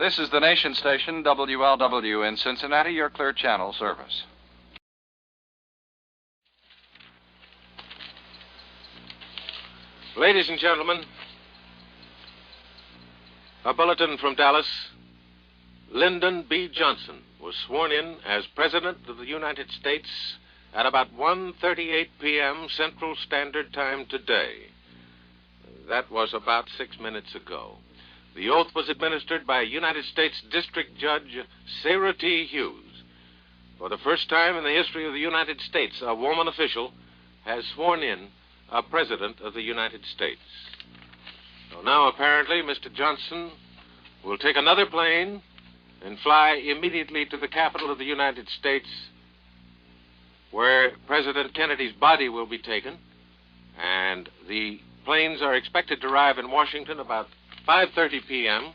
This is the nation station, WLW in Cincinnati, your Clear Channel service. Ladies and gentlemen, a bulletin from Dallas. Lyndon B. Johnson was sworn in as President of the United States at about 1:38 p.m. Central Standard Time today. That was about 6 minutes ago. The oath was administered by United States District Judge Sarah T. Hughes. For the first time in the history of the United States, a woman official has sworn in a President of the United States. So now, apparently, Mr. Johnson will take another plane and fly immediately to the capital of the United States, where President Kennedy's body will be taken, and the planes are expected to arrive in Washington about 5:30 p.m.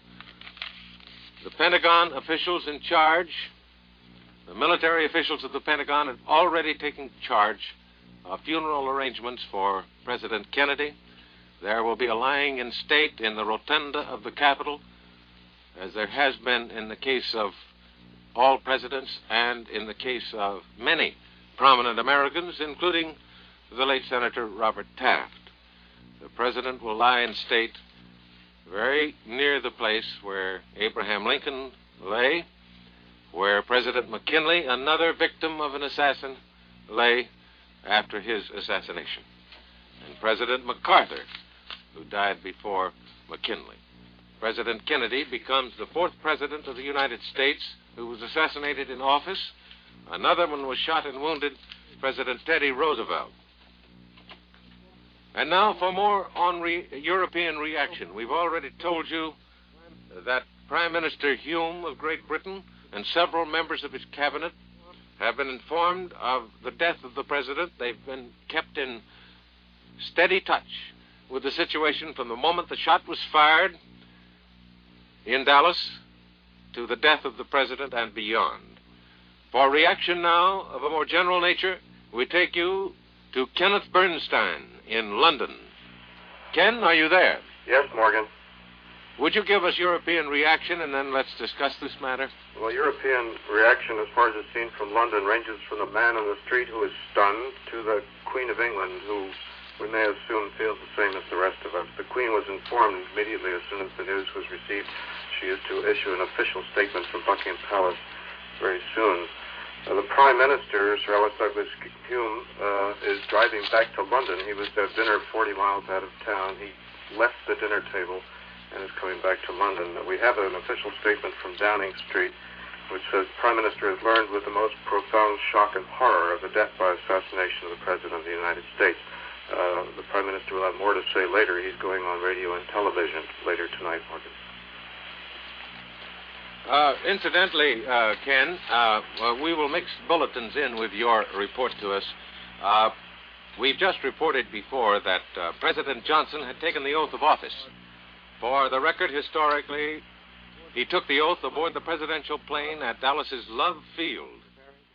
The Pentagon officials in charge, the military officials of the Pentagon, have already taken charge of funeral arrangements for President Kennedy. There will be a lying in state in the rotunda of the Capitol, as there has been in the case of all presidents and in the case of many prominent Americans, including the late Senator Robert Taft. The president will lie in state very near the place where Abraham Lincoln lay, where President McKinley, another victim of an assassin, lay after his assassination, and President MacArthur, who died before McKinley. President Kennedy becomes the fourth president of the United States who was assassinated in office. Another one was shot and wounded, President Teddy Roosevelt. And now for more on European reaction. We've already told you that Prime Minister Hume of Great Britain and several members of his cabinet have been informed of the death of the president. They've been kept in steady touch with the situation from the moment the shot was fired in Dallas to the death of the president and beyond. For reaction now of a more general nature, we take you to Kenneth Bernstein in London. Ken, are you there? Yes, Morgan. Would you give us European reaction, and then let's discuss this matter? Well, European reaction, as far as it's seen from London, ranges from the man on the street who is stunned to the Queen of England, who we may assume feels the same as the rest of us. The Queen was informed immediately as soon as the news was received. She is to issue an official statement from Buckingham Palace very soon. The Prime Minister, Sir Alex Douglas Hume, is driving back to London. He was at dinner 40 miles out of town. He left the dinner table and is coming back to London. We have an official statement from Downing Street which says, Prime Minister has learned with the most profound shock and horror of the death by assassination of the President of the United States. The Prime Minister will have more to say later. He's going on radio and television later tonight, Morgan. Incidentally, Ken, we will mix bulletins in with your report to us. We've just reported before that President Johnson had taken the oath of office. For the record, historically, he took the oath aboard the presidential plane at Dallas's Love Field.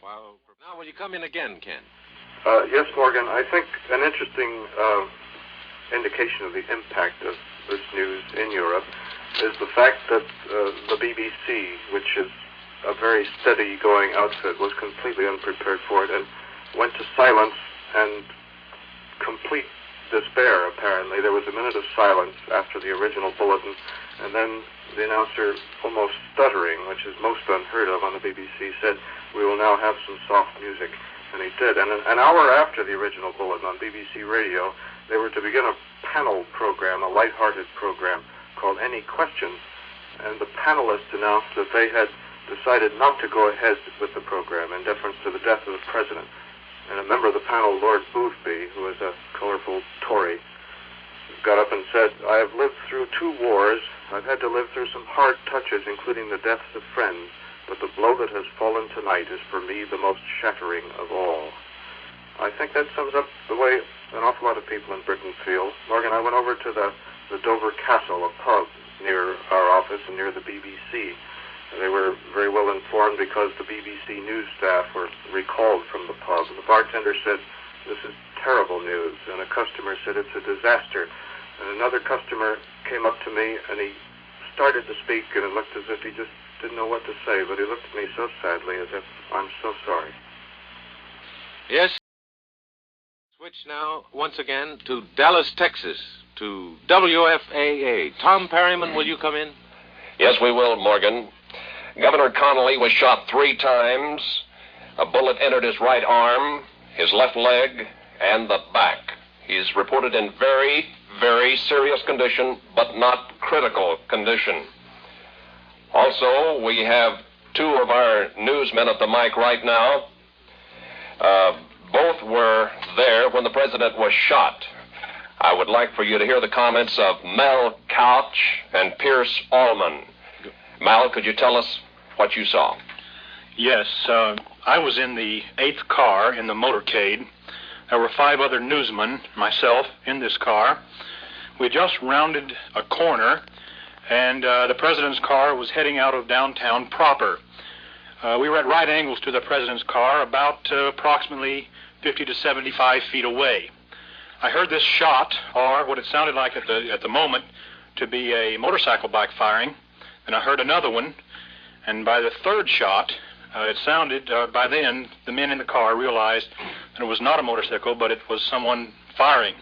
Now, will you come in again, Ken? Yes, Morgan. I think an interesting indication of the impact of this news in Europe is the fact that the BBC, which is a very steady-going outfit, was completely unprepared for it and went to silence and complete despair, apparently. There was a minute of silence after the original bulletin, and then the announcer, almost stuttering, which is most unheard of on the BBC, said, "We will now have some soft music." And he did. And an hour after the original bulletin on BBC Radio, they were to begin a panel program, a lighthearted program, called Any Questions, and the panelists announced that they had decided not to go ahead with the program in deference to the death of the president. And a member of the panel, Lord Boothby, who was a colorful Tory, got up and said, "I have lived through 2 wars. I've had to live through some hard touches, including the deaths of friends, but the blow that has fallen tonight is for me the most shattering of all." I think that sums up the way an awful lot of people in Britain feel. Morgan, I went over to the Dover Castle, a pub near our office and near the BBC. They were very well informed because the BBC news staff were recalled from the pub. And the bartender said, "This is terrible news." And a customer said, "It's a disaster." And another customer came up to me and he started to speak, and it looked as if he just didn't know what to say, but he looked at me so sadly as if, I'm so sorry. Yes. Switch now, once again, to Dallas, Texas, to WFAA. Tom Perryman, will you come in? Yes, we will, Morgan. Governor Connolly was shot 3 times. A bullet entered his right arm, his left leg, and the back. He's reported in very, very serious condition, but not critical condition. Also, we have 2 of our newsmen at the mic right now. Both were there when the president was shot. I would like for you to hear the comments of Mel Couch and Pierce Allman. Mal, could you tell us what you saw? Yes, I was in the 8th car in the motorcade. There were 5 other newsmen, myself, in this car. We just rounded a corner, and the president's car was heading out of downtown proper. We were at right angles to the president's car, about approximately 50 to 75 feet away. I heard this shot, or what it sounded like at the moment, to be a motorcycle backfiring, and I heard another one, and by the 3rd shot, it sounded, by then, the men in the car realized that it was not a motorcycle, but it was someone firing.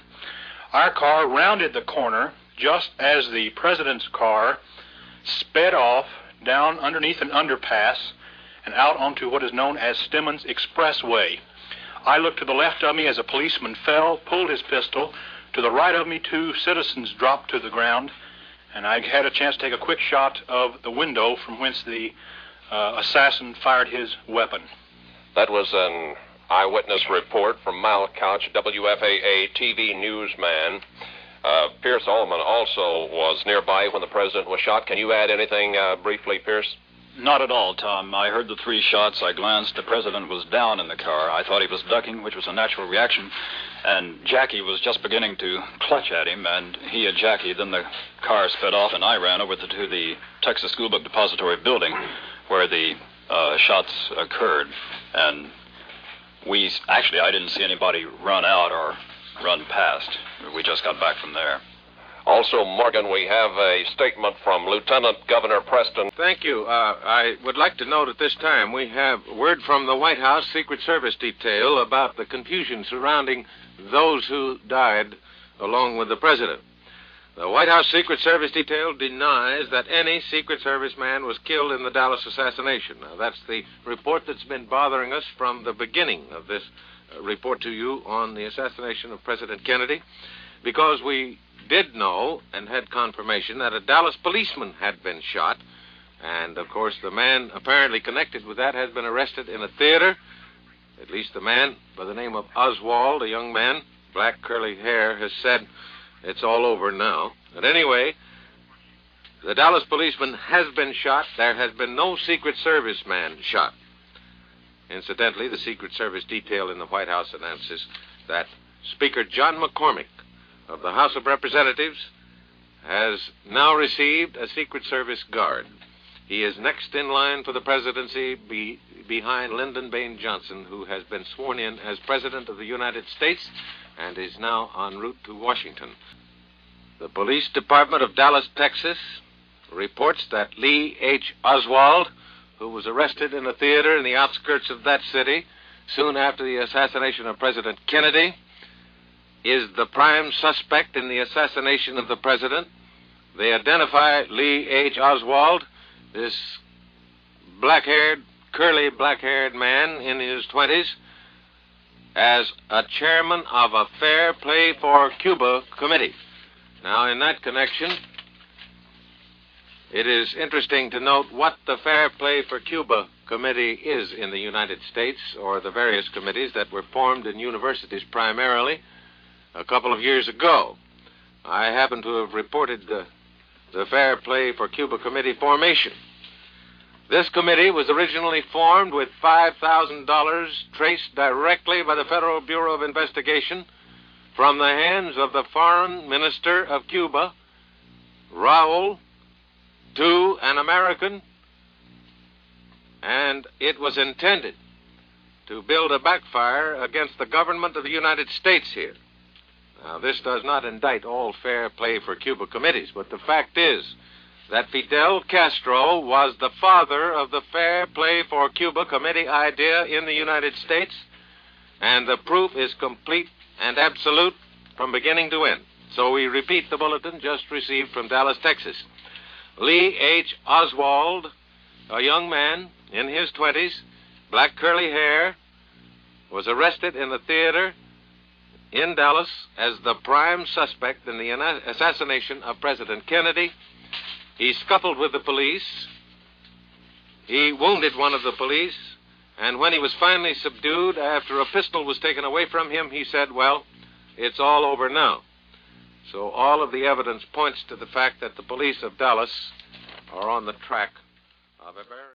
Our car rounded the corner just as the president's car sped off down underneath an underpass and out onto what is known as Stemmons Expressway. I looked to the left of me as a policeman fell, pulled his pistol. To the right of me, 2 citizens dropped to the ground, and I had a chance to take a quick shot of the window from whence the assassin fired his weapon. That was an eyewitness report from Mal Couch, WFAA TV newsman. Pierce Allman also was nearby when the president was shot. Can you add anything briefly, Pierce? Not at all, Tom. I heard the 3 shots. I glanced. The president was down in the car. I thought he was ducking, which was a natural reaction. And Jackie was just beginning to clutch at him, and he had Jackie. Then the car sped off, and I ran over to the Texas School Book Depository building where the shots occurred. And I didn't see anybody run out or run past. We just got back from there. Also, Morgan, we have a statement from Lieutenant Governor Preston. Thank you. I would like to note at this time we have word from the White House Secret Service detail about the confusion surrounding those who died along with the president. The White House Secret Service detail denies that any Secret Service man was killed in the Dallas assassination. Now, that's the report that's been bothering us from the beginning of this report to you on the assassination of President Kennedy, because we did know and had confirmation that a Dallas policeman had been shot, and of course the man apparently connected with that has been arrested in a theater. At least the man by the name of Oswald, a young man, black curly hair, has said it's all over now. But anyway, the Dallas policeman has been shot. There has been no Secret Service man shot. Incidentally, the Secret Service detail in the White House announces that Speaker John McCormick of the House of Representatives has now received a Secret Service guard. He is next in line for the presidency behind Lyndon B. Johnson, who has been sworn in as President of the United States and is now en route to Washington. The Police Department of Dallas, Texas, reports that Lee H. Oswald, who was arrested in a theater in the outskirts of that city soon after the assassination of President Kennedy, is the prime suspect in the assassination of the president. They identify Lee H. Oswald, this curly black-haired man in his 20s, as a chairman of a Fair Play for Cuba committee. Now, in that connection, it is interesting to note what the Fair Play for Cuba committee is in the United States, or the various committees that were formed in universities primarily a couple of years ago. I happen to have reported the Fair Play for Cuba committee formation. This committee was originally formed with $5,000 traced directly by the Federal Bureau of Investigation from the hands of the Foreign Minister of Cuba, Raul, to an American, and it was intended to build a backfire against the government of the United States here. Now, this does not indict all Fair Play for Cuba committees, but the fact is that Fidel Castro was the father of the Fair Play for Cuba committee idea in the United States, and the proof is complete and absolute from beginning to end. So we repeat the bulletin just received from Dallas, Texas. Lee H. Oswald, a young man in his 20s, black curly hair, was arrested in the theater in Dallas as the prime suspect in the assassination of President Kennedy. He scuffled with the police. He wounded one of the police. And when he was finally subdued after a pistol was taken away from him, he said, well, it's all over now. So all of the evidence points to the fact that the police of Dallas are on the track of a very...